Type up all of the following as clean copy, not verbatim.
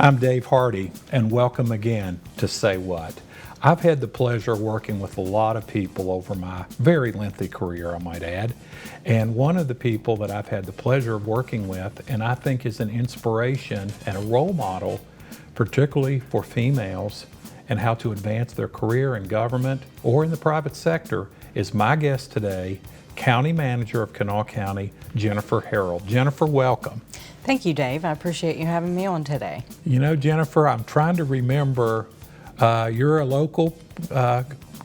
I'm Dave Hardy, and welcome again to Say What. I've had the pleasure of working with a lot of people over my very lengthy career, I might add. And one of the people that I've had the pleasure of working with, and I think is an inspiration and a role model, particularly for females, and how to advance their career in government or in the private sector, is my guest today, County Manager of Kanawha County, Jennifer Harrell. Jennifer, welcome. Thank you, Dave. I appreciate you having me on today. You know, Jennifer, I'm trying to remember, you're a local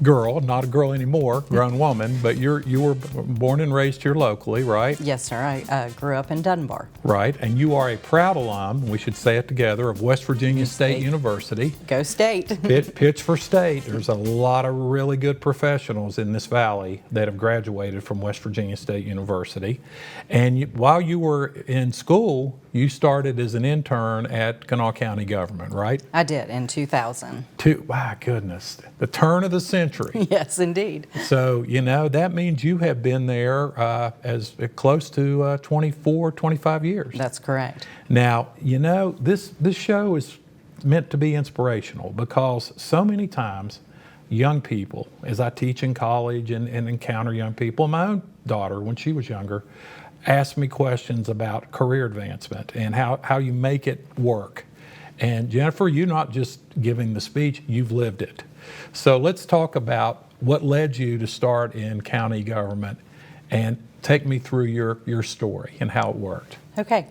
girl, not a girl anymore, grown woman, but you were born and raised here locally, right? Yes, sir. I grew up in Dunbar. Right, and you are a proud alum, we should say it together, of West Virginia State University. Go State. Pitch for State. There's a lot of really good professionals in this valley that have graduated from West Virginia State University. And while you were in school, you started as an intern at Kanawha County government, right? I did in 2000. My goodness, the turn of the century. Yes, indeed. So, you know, that means you have been there as close to 24, 25 years. That's correct. Now, you know, this show is meant to be inspirational because so many times young people, as I teach in college and encounter young people, my own daughter, when she was younger, asked me questions about career advancement and how you make it work. And Jennifer, you're not just giving the speech, you've lived it. So let's talk about what led you to start in county government and take me through your story and how it worked. Okay.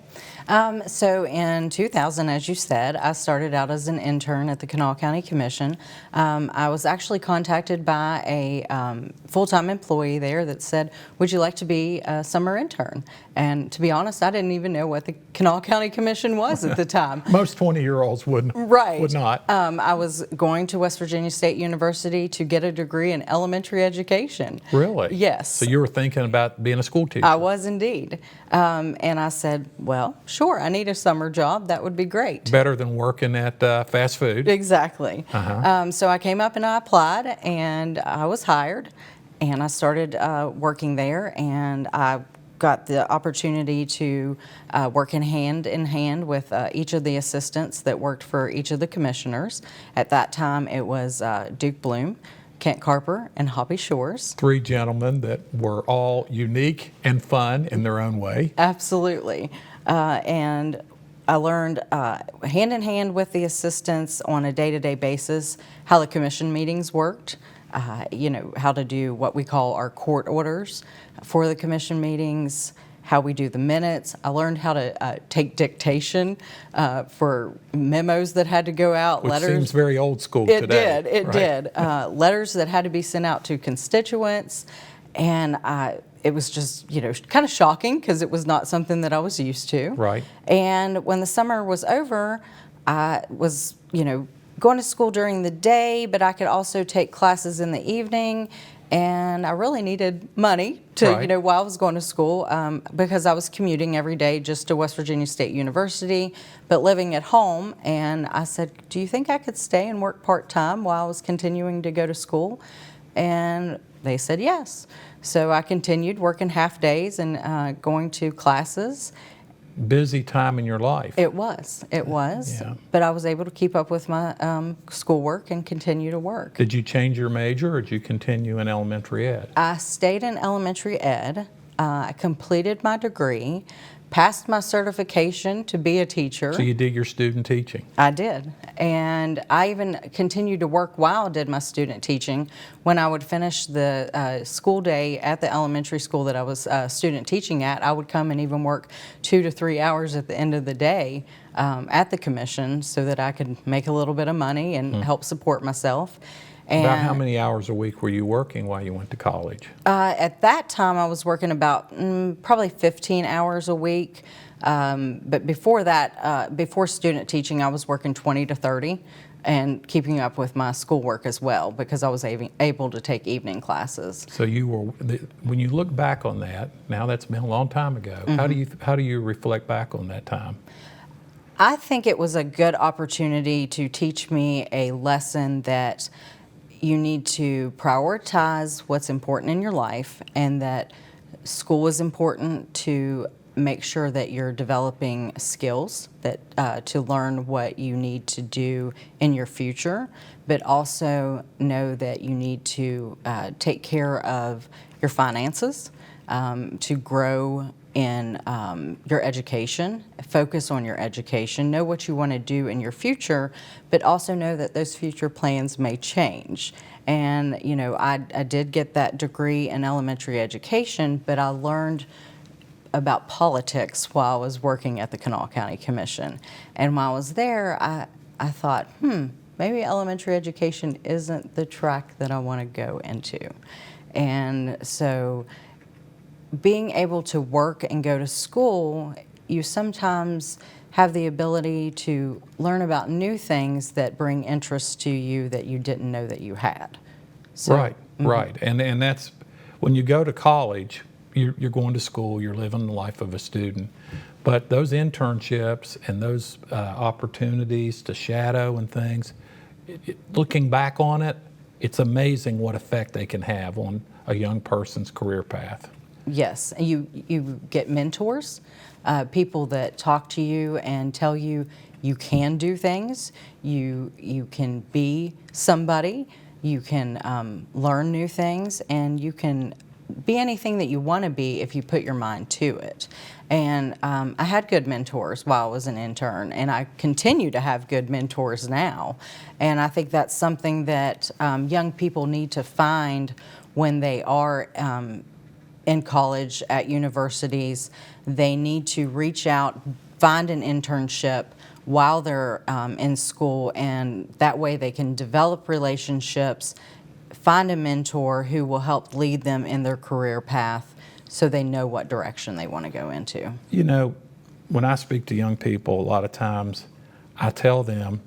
So in 2000, as you said, I started out as an intern at the Kanawha County Commission. I was actually contacted by a full-time employee there that said, would you like to be a summer intern? And to be honest, I didn't even know what the Kanawha County Commission was at the time. Most 20-year-olds would not. I was going to West Virginia State University to get a degree in elementary education. Really? Yes. So you were thinking about being a school teacher? I was indeed. And I said, well, sure, I need a summer job. That would be great. Better than working at fast food. Exactly. So I came up and I applied and I was hired and I started working there, and I got the opportunity to work in hand with each of the assistants that worked for each of the commissioners. At that time it was Duke Bloom, Kent Carper, and Hoppy Shores. Three gentlemen that were all unique and fun in their own way. Absolutely. And I learned hand in hand with the assistants on a day-to-day basis how the commission meetings worked, you know, how to do what we call our court orders for the commission meetings, how we do the minutes. I learned how to take dictation for memos that had to go out. Which letters. Seems very old school today. It did. Letters that had to be sent out to constituents. And it was just, you know, kind of shocking because it was not something that I was used to. Right. And when the summer was over, I was, you know, going to school during the day, but I could also take classes in the evening. And I really needed money to, you know, while I was going to school because I was commuting every day just to West Virginia State University, but living at home. And I said, do you think I could stay and work part-time while I was continuing to go to school? And they said yes. So I continued working half days and going to classes. Busy time in your life. It was. Yeah. But I was able to keep up with my schoolwork and continue to work. Did you change your major or did you continue in elementary ed? I stayed in elementary ed. I completed my degree, passed my certification to be a teacher. So you did your student teaching? I did. And I even continued to work while I did my student teaching. When I would finish the school day at the elementary school that I was student teaching at, I would come and even work 2 to 3 hours at the end of the day at the commission so that I could make a little bit of money and help support myself. And about how many hours a week were you working while you went to college? At that time, I was working about probably 15 hours a week. But before that, before student teaching, I was working 20 to 30 and keeping up with my schoolwork as well because I was able to take evening classes. So you were, when you look back on that, now that's been a long time ago, how do you reflect back on that time? I think it was a good opportunity to teach me a lesson that you need to prioritize what's important in your life, and that school is important to make sure that you're developing skills that to learn what you need to do in your future, but also know that you need to take care of your finances, to grow in your education, focus on your education, know what you want to do in your future, but also know that those future plans may change. And, you know, I did get that degree in elementary education, but I learned about politics while I was working at the Kanawha County Commission. And while I was there, I thought, maybe elementary education isn't the track that I want to go into. And so being able to work and go to school, you sometimes have the ability to learn about new things that bring interest to you that you didn't know that you had. So, Right. And that's when you go to college, you're going to school, you're living the life of a student. But those internships and those opportunities to shadow and things, looking back on it, it's amazing what effect they can have on a young person's career path. Yes, you get mentors, people that talk to you and tell you you can do things, you can be somebody, you can learn new things, and you can be anything that you want to be if you put your mind to it. And I had good mentors while I was an intern, and I continue to have good mentors now. And I think that's something that young people need to find when they are in college, at universities. They need to reach out, find an internship while they're in school, and that way they can develop relationships, find a mentor who will help lead them in their career path so they know what direction they want to go into. You know, when I speak to young people, a lot of times I tell them,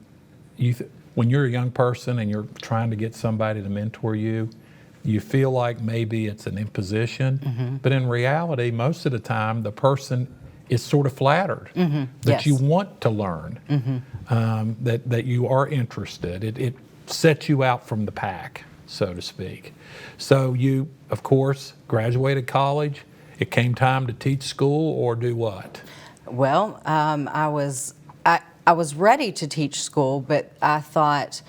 when you're a young person and you're trying to get somebody to mentor you, you feel like maybe it's an imposition, but in reality, most of the time, the person is sort of flattered that you want to learn, that you are interested. It sets you out from the pack, so to speak. So you, of course, graduated college. It came time to teach school or do what? Well, I was ready to teach school, but I thought,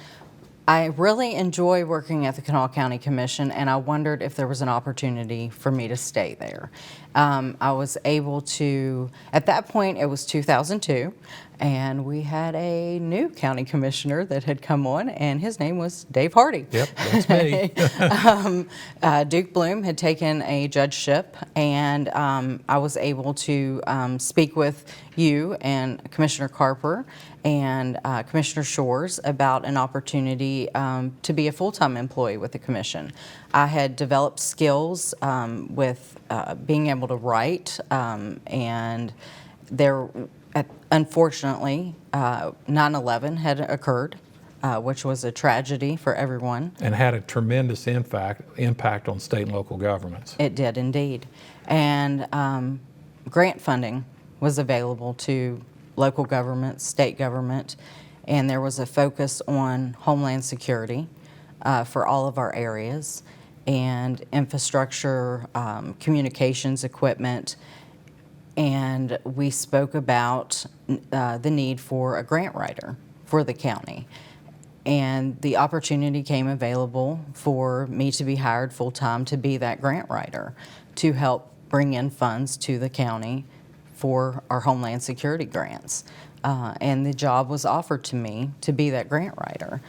I really enjoy working at the Kanawha County Commission, and I wondered if there was an opportunity for me to stay there. I was able to, at that point it was 2002, and we had a new county commissioner that had come on, and his name was Dave Hardy. Yep, that's me. Duke Bloom had taken a judgeship, and I was able to speak with you and Commissioner Carper and Commissioner Shores about an opportunity to be a full-time employee with the commission. I had developed skills with being able to write, and unfortunately, 9/11 had occurred, which was a tragedy for everyone. And had a tremendous impact on state and local governments. It did indeed. And grant funding was available to local government, state government, and there was a focus on homeland security for all of our areas, and infrastructure, communications equipment, and we spoke about the need for a grant writer for the county. And the opportunity came available for me to be hired full-time to be that grant writer, to help bring in funds to the county for our Homeland Security grants. And the job was offered to me to be that grant writer.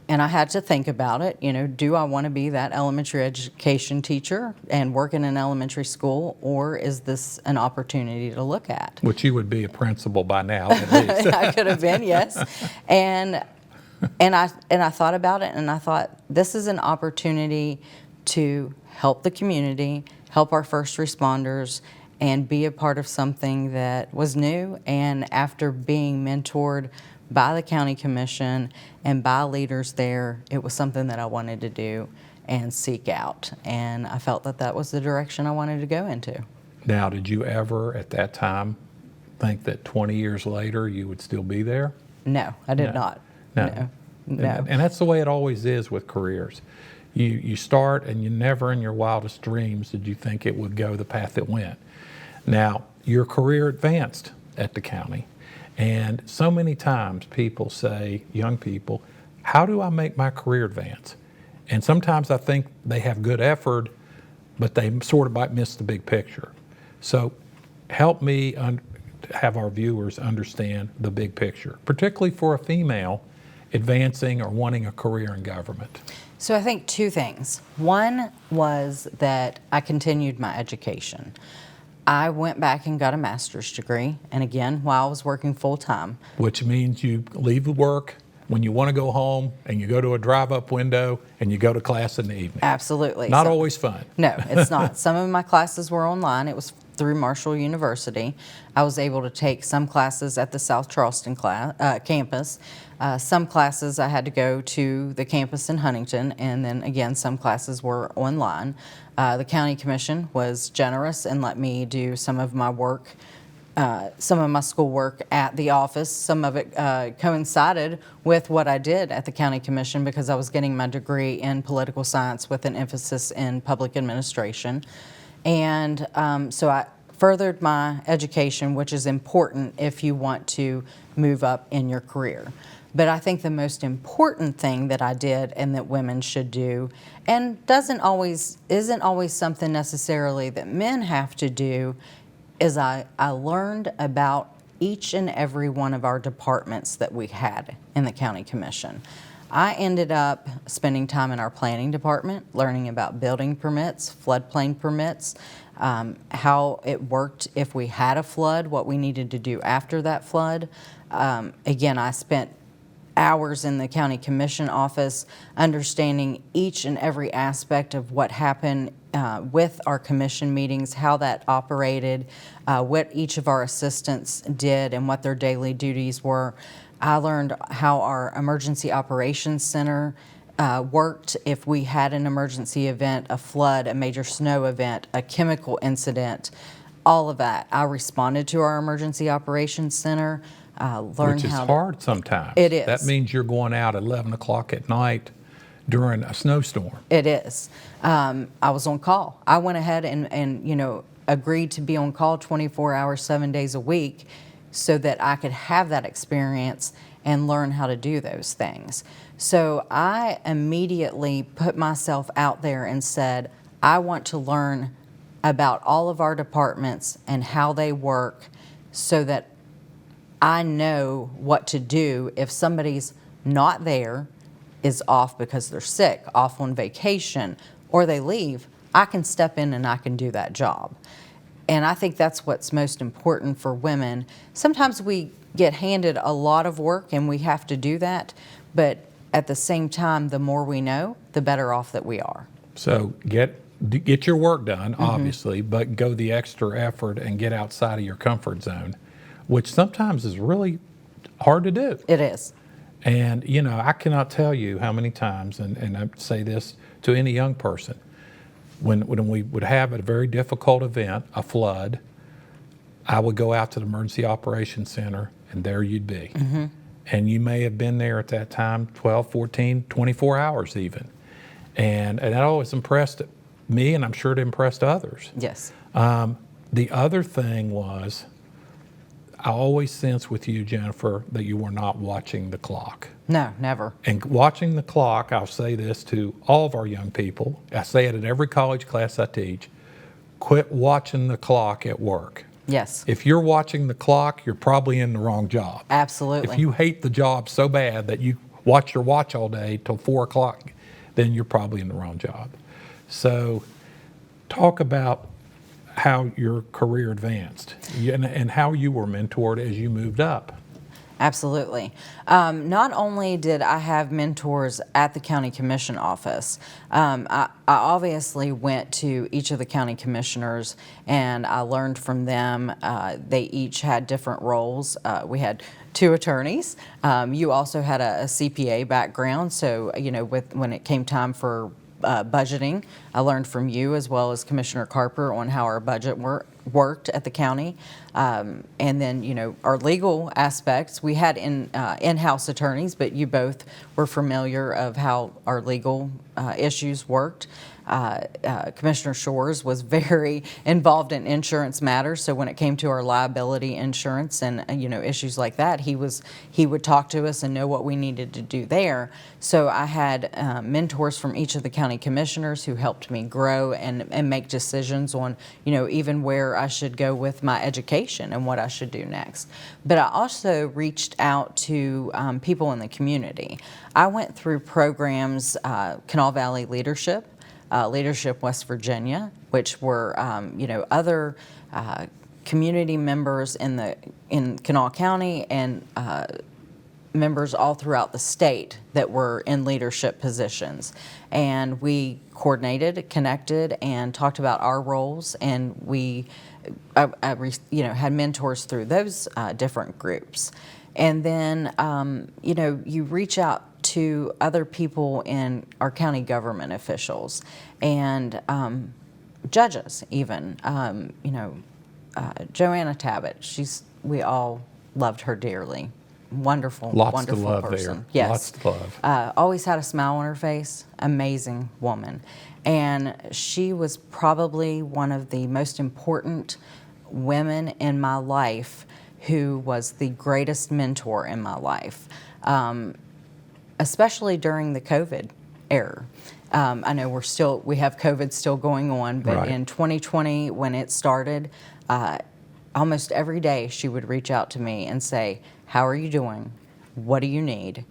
And I had to think about it, you know, do I want to be that elementary education teacher and work in an elementary school, or is this an opportunity to look at? Which you would be a principal by now, at least. I could have been, yes. And I thought about it, and I thought, this is an opportunity to help the community, help our first responders, and be a part of something that was new. And after being mentored by the county commission and by leaders there, it was something that I wanted to do and seek out. And I felt that that was the direction I wanted to go into. Now, did you ever at that time think that 20 years later you would still be there? No, I did not. No. No. And that's the way it always is with careers. You start, and you never in your wildest dreams did you think it would go the path it went. Now, your career advanced at the county. And so many times people say, young people, how do I make my career advance? And sometimes I think they have good effort, but they sort of might miss the big picture. So help me have our viewers understand the big picture, particularly for a female advancing or wanting a career in government. So I think two things. One was that I continued my education. I went back and got a master's degree, and again, while I was working full-time. Which means you leave the work when you want to go home, and you go to a drive-up window, and you go to class in the evening. Absolutely. Not always fun. No, it's not. Some of my classes were online. It was through Marshall University. I was able to take some classes at the South Charleston campus. Some classes I had to go to the campus in Huntington, and then again, some classes were online. The county commission was generous and let me do some of my work, some of my schoolwork at the office. Some of it coincided with what I did at the county commission because I was getting my degree in political science with an emphasis in public administration. And so I furthered my education, which is important if you want to move up in your career. But I think the most important thing that I did and that women should do, and isn't always something necessarily that men have to do, is I learned about each and every one of our departments that we had in the county commission. I ended up spending time in our planning department, learning about building permits, floodplain permits, how it worked if we had a flood, what we needed to do after that flood. Again, I spent hours in the county commission office understanding each and every aspect of what happened with our commission meetings, how that operated, what each of our assistants did and what their daily duties were. I learned how our emergency operations center worked if we had an emergency event, a flood, a major snow event, a chemical incident, all of that. I responded to our emergency operations center. Which is hard sometimes. It is. That means you're going out at 11 o'clock at night during a snowstorm. It is. I was on call. I went ahead and agreed to be on call 24 hours, 7 days a week so that I could have that experience and learn how to do those things. So I immediately put myself out there and said, I want to learn about all of our departments and how they work so that I know what to do if somebody's not there, is off because they're sick, off on vacation, or they leave. I can step in and I can do that job. And I think that's what's most important for women. Sometimes we get handed a lot of work and we have to do that, but at the same time, the more we know, the better off that we are. So get your work done, obviously, but go the extra effort and get outside of your comfort zone, which sometimes is really hard to do. It is. And, I cannot tell you how many times, and I say this to any young person, when we would have a very difficult event, a flood, I would go out to the Emergency Operations Center, and there you'd be. And you may have been there at that time 12, 14, 24 hours even. And that always impressed me, and I'm sure it impressed others. Yes. The other thing was, I always sense with you, Jennifer, that you were not watching the clock. No, never. And watching the clock, I'll say this to all of our young people. I say it in every college class I teach. Quit watching the clock at work. Yes. If you're watching the clock, you're probably in the wrong job. Absolutely. If you hate the job so bad that you watch your watch all day till 4 o'clock, then you're probably in the wrong job. So talk about how your career advanced and how you were mentored as you moved up. Absolutely. Not only did I have mentors at the county commission office, I obviously went to each of the county commissioners and I learned from them. They each had different roles. We had 2 attorneys. You also had a CPA background, so when it came time for budgeting, I learned from you as well as Commissioner Carper on how our budget worked at the county. And then, our legal aspects, we had in-house attorneys, but you both were familiar of how our legal issues worked. Commissioner Shores was very involved in insurance matters. So when it came to our liability insurance and issues like that, he would talk to us and know what we needed to do there. So I had mentors from each of the county commissioners who helped me grow and make decisions on even where I should go with my education and what I should do next. But I also reached out to people in the community. I went through programs, Canal Valley Leadership, Leadership West Virginia, which were other community members in Kanawha County and members all throughout the state that were in leadership positions. And we coordinated, connected, and talked about our roles, and I had mentors through those different groups. And then, you reach out to other people in our county government officials and judges even. Joanna Tabbitt, we all loved her dearly. Wonderful, Lots wonderful to love person. there. Yes. Lots to love. Always had a smile on her face. Amazing woman. And she was probably one of the most important women in my life who was the greatest mentor in my life, especially during the COVID era. I know we have COVID still going on, but Right. in 2020 when it started, almost every day she would reach out to me and say, "How are you doing? What do you need?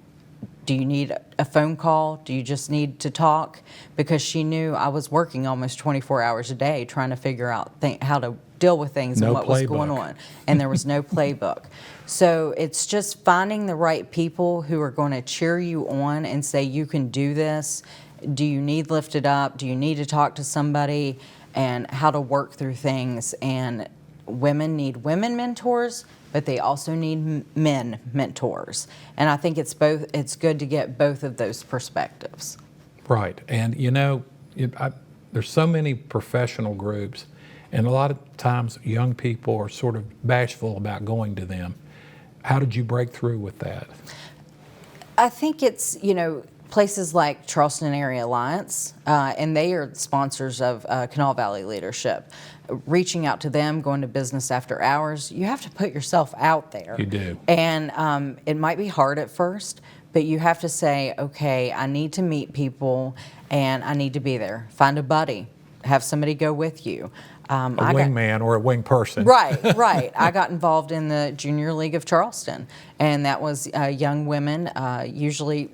Do you need a phone call? Do you just need to talk?" Because she knew I was working almost 24 hours a day trying to figure out how to deal with things No and what was going playbook. on. And there was no playbook. So it's just finding the right people who are going to cheer you on and say, "You can do this. Do you need lifted up? Do you need to talk to somebody?" And how to work through things. And women need women mentors, but they also need men mentors. And I think it's good to get both of those perspectives. Right. And there's so many professional groups, and a lot of times young people are sort of bashful about going to them. How did you break through with that? I think it's, places like Charleston Area Alliance, and they are sponsors of Canal Valley Leadership. Reaching out to them, going to business after hours, you have to put yourself out there. You do. And it might be hard at first, but you have to say, okay, I need to meet people and I need to be there. Find a buddy, have somebody go with you. A wingman or a wing person. Right. I got involved in the Junior League of Charleston, and that was young women, usually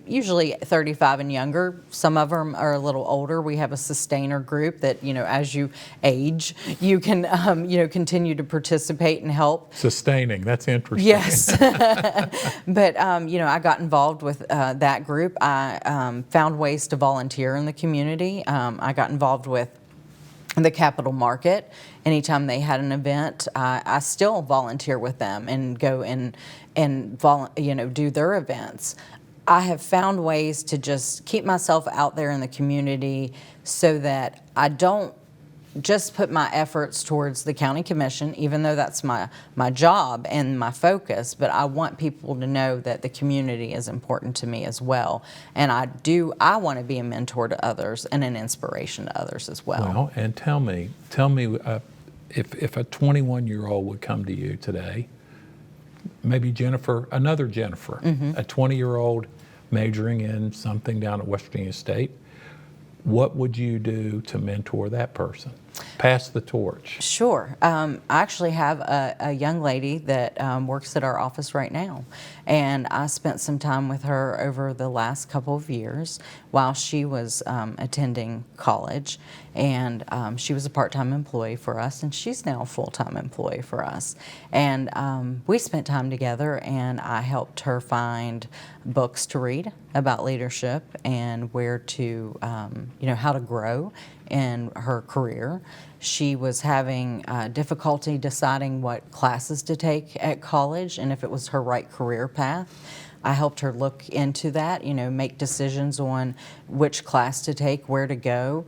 35 and younger. Some of them are a little older. We have a sustainer group that, as you age, you can, continue to participate and help. Sustaining, that's interesting. Yes. But, I got involved with that group. I found ways to volunteer in the community. I got involved with the Capital Market. Anytime they had an event, I still volunteer with them and go and do their events. I have found ways to just keep myself out there in the community so that I don't just put my efforts towards the county commission, even though that's my job and my focus, but I want people to know that the community is important to me as well. And I want to be a mentor to others and an inspiration to others as well. Well, and tell me, if a 21-year-old would come to you today, maybe another Jennifer, a 20-year-old majoring in something down at West Virginia State, what would you do to mentor that person? Pass the torch. Sure. I actually have a young lady that works at our office right now, and I spent some time with her over the last couple of years while she was attending college, and she was a part-time employee for us, and she's now a full-time employee for us. And we spent time together, and I helped her find books to read about leadership and where to, how to grow in her career. She was having difficulty deciding what classes to take at college and if it was her right career path. I helped her look into that, make decisions on which class to take, where to go.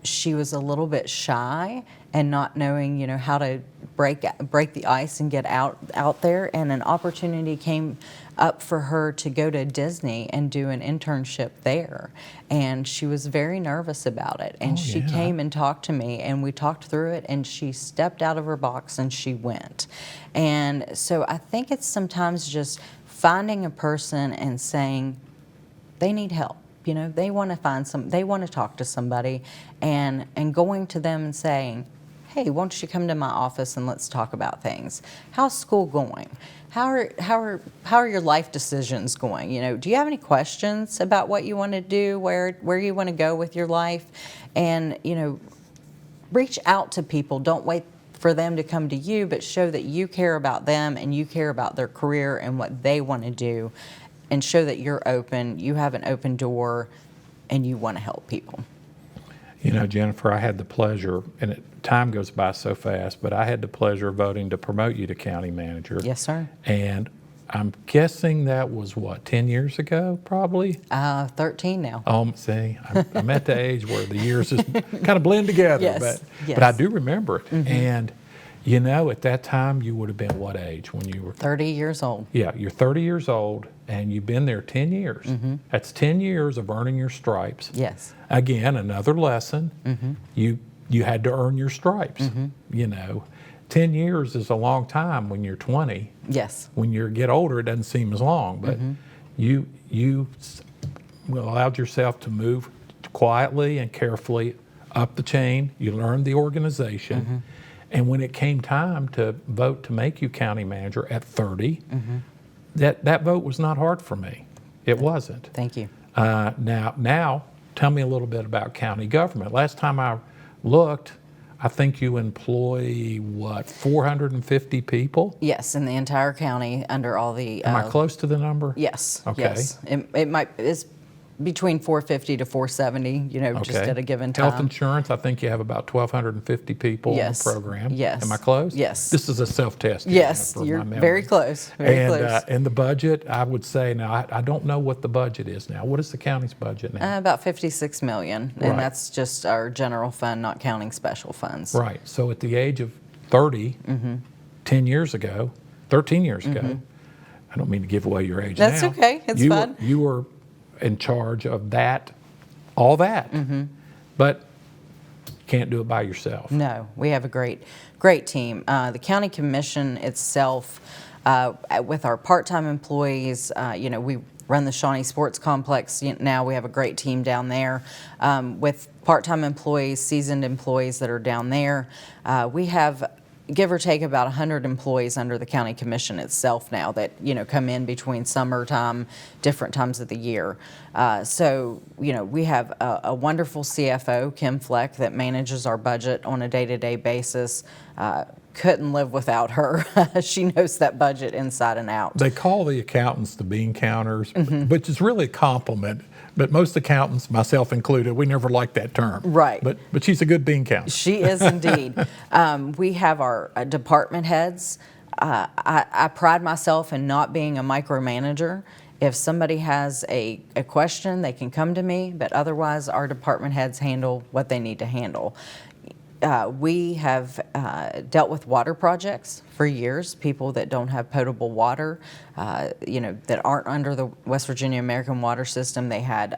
She was a little bit shy and not knowing, how to break the ice and get out there. And an opportunity came up for her to go to Disney and do an internship there. And she was very nervous about it. And Oh, she yeah. came and talked to me, and we talked through it, and she stepped out of her box and she went. And so I think it's sometimes just finding a person and saying they need help. You know, they want to talk to somebody, and going to them and saying, hey, won't you come to my office and let's talk about things? How's school going? How are your life decisions going? You know, do you have any questions about what you want to do, where you want to go with your life? And, you know, reach out to people. Don't wait for them to come to you, but show that you care about them and you care about their career and what they want to do, and show that you're open, you have an open door, and you want to help people. You know, Jennifer, I had the pleasure, and time goes by so fast, but I had the pleasure of voting to promote you to county manager. Yes, sir. And I'm guessing that was, what, 10 years ago, probably? 13 now. See, I'm at the age where the years just kind of blend together. Yes, But I do remember it. And, you know, at that time, you would have been what age when you were? 30 years old. Yeah, you're 30 years old, and you've been there 10 years. That's 10 years of earning your stripes. Yes. Again, another lesson. You had to earn your stripes. You know, 10 years is a long time when you're 20. Yes. When you get older, it doesn't seem as long. But you allowed yourself to move quietly and carefully up the chain. You learned the organization. And when it came time to vote to make you county manager at 30, that vote was not hard for me. It wasn't. Thank you. Now, tell me a little bit about county government. Last time I looked, I think you employ, what, 450 people? Yes, in the entire county under all the. Am I close to the number? Yes. Okay. Yes. It's between 450 to 470, you know, just at a given time. Health insurance, I think you have about 1,250 people in the program. Yes. Am I close? Yes. This is a self-test. Yes, you're very close. Very close. And the budget, I would say, now, I don't know what the budget is now. What is the county's budget now? About 56 million, Right. and that's just our general fund, not counting special funds. Right. So at the age of 30, 10 years ago, 13 years ago, I don't mean to give away your age That's now. okay. It's fun. You were in charge of that, all that. But can't do it by yourself. No, we have a great team. The county commission itself, with our part-time employees, you know, we run the Shawnee Sports Complex. Now we have a great team down there. With part-time employees, seasoned employees that are down there, we have, give or take, about 100 employees under the county commission itself now that, you know, come in between summertime, different times of the year. So, you know, we have a wonderful CFO, Kim Fleck, that manages our budget on a day-to-day basis. Couldn't live without her. She knows that budget inside and out. They call the accountants the bean counters, which is really a compliment. But most accountants, myself included, we never liked that term. Right. But she's a good bean counter. She is indeed. We have our department heads. I pride myself in not being a micromanager. If somebody has a question, they can come to me, but otherwise our department heads handle what they need to handle. We have dealt with water projects for years, people that don't have potable water, you know, that aren't under the West Virginia American Water System. They had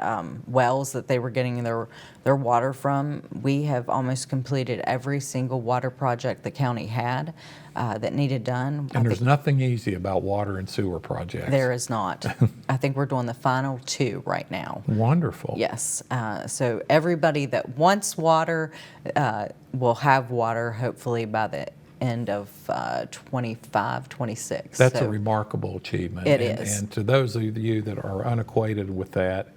wells that they were getting their water from. We have almost completed every single water project the county had that needed done. And there's nothing easy about water and sewer projects. There is not. I think we're doing the final 2 right now. Wonderful. Yes. So everybody that wants water will have water hopefully by the end of 25, 26. That's a remarkable achievement. It is. And to those of you that are unacquainted with that,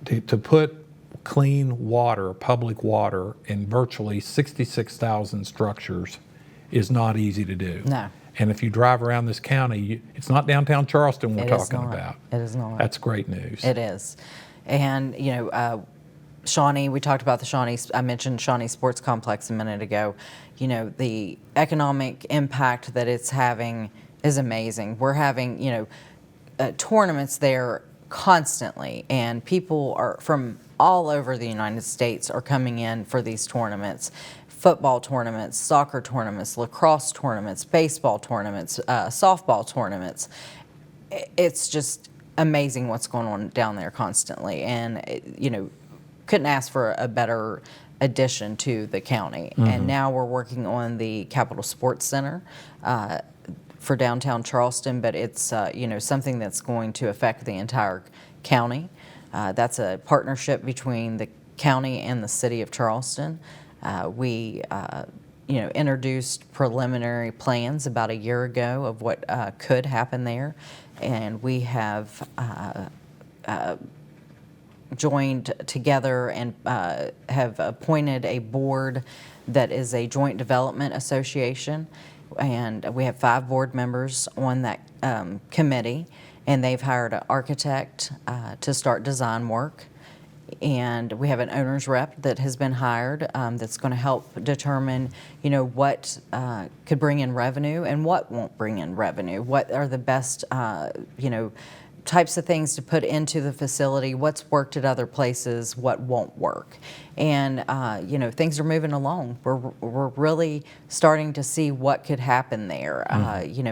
to put clean water, public water, in virtually 66,000 structures is not easy to do. No. And if you drive around this county, it's not downtown Charleston we're It is talking not. about. It is not. That's great news. It is. And, you know, Shawnee, we talked about the Shawnee, I mentioned Shawnee Sports Complex a minute ago. You know, the economic impact that it's having is amazing. We're having, you know, tournaments there constantly, and people are from all over the United States are coming in for these tournaments. Football tournaments, soccer tournaments, lacrosse tournaments, baseball tournaments, softball tournaments. it's just amazing what's going on down there constantly, and couldn't ask for a better addition to the county. And now we're working on the Capital Sports Center for downtown Charleston, but it's something that's going to affect the entire county. That's a partnership between the county and the city of Charleston. We introduced preliminary plans about a year ago of what could happen there, and we have joined together and have appointed a board that is a joint development association, and we have 5 board members on that committee, and they've hired an architect to start design work. And we have an owner's rep that has been hired that's going to help determine, what could bring in revenue and what won't bring in revenue. What are the best, types of things to put into the facility, what's worked at other places, what won't work. And, things are moving along. We're really starting to see what could happen there,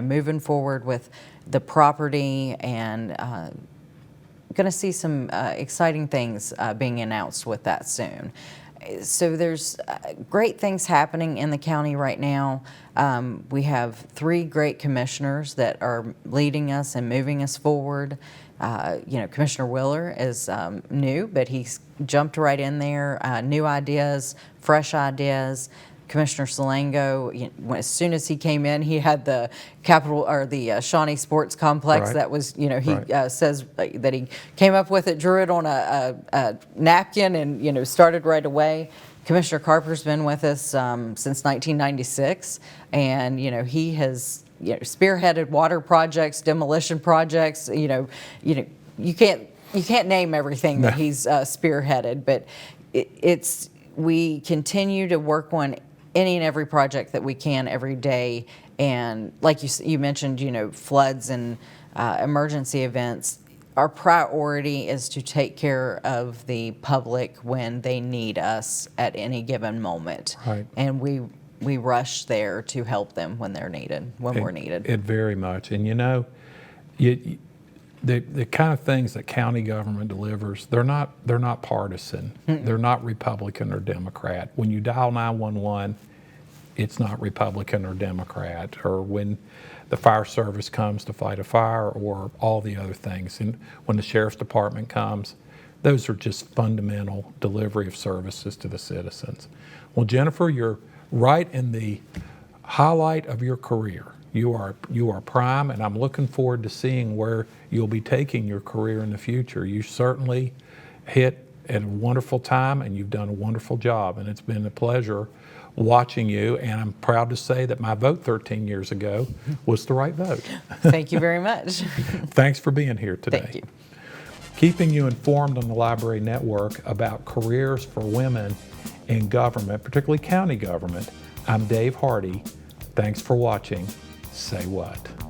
moving forward with the property, and going to see some exciting things being announced with that soon. So there's great things happening in the county right now. We have 3 great commissioners that are leading us and moving us forward. Commissioner Willer is new, but he's jumped right in there. New ideas, fresh ideas. Commissioner Salango, as soon as he came in, he had the Shawnee Sports Complex. Right. That was, he Right. says that he came up with it, drew it on a napkin, and started right away. Commissioner Carper's been with us since 1996, and he has spearheaded water projects, demolition projects. You can't name everything that he's spearheaded, but we continue to work on any and every project that we can every day. And like you mentioned, floods and emergency events, our priority is to take care of the public when they need us at any given moment. Right. And we rush there to help them when they're needed, when we're needed. It very much. And the kind of things that county government delivers, they're not partisan. They're not Republican or Democrat. When you dial 911, it's not Republican or Democrat. Or when the fire service comes to fight a fire, or all the other things. And when the sheriff's department comes, those are just fundamental delivery of services to the citizens. Well, Jennifer, you're right in the highlight of your career. You are prime, and I'm looking forward to seeing where you'll be taking your career in the future. You certainly hit at a wonderful time, and you've done a wonderful job, and it's been a pleasure watching you, and I'm proud to say that my vote 13 years ago was the right vote. Thank you very much. Thanks for being here today. Thank you. Keeping you informed on the Library Network about careers for women in government, particularly county government, I'm Dave Hardy. Thanks for watching. Say What?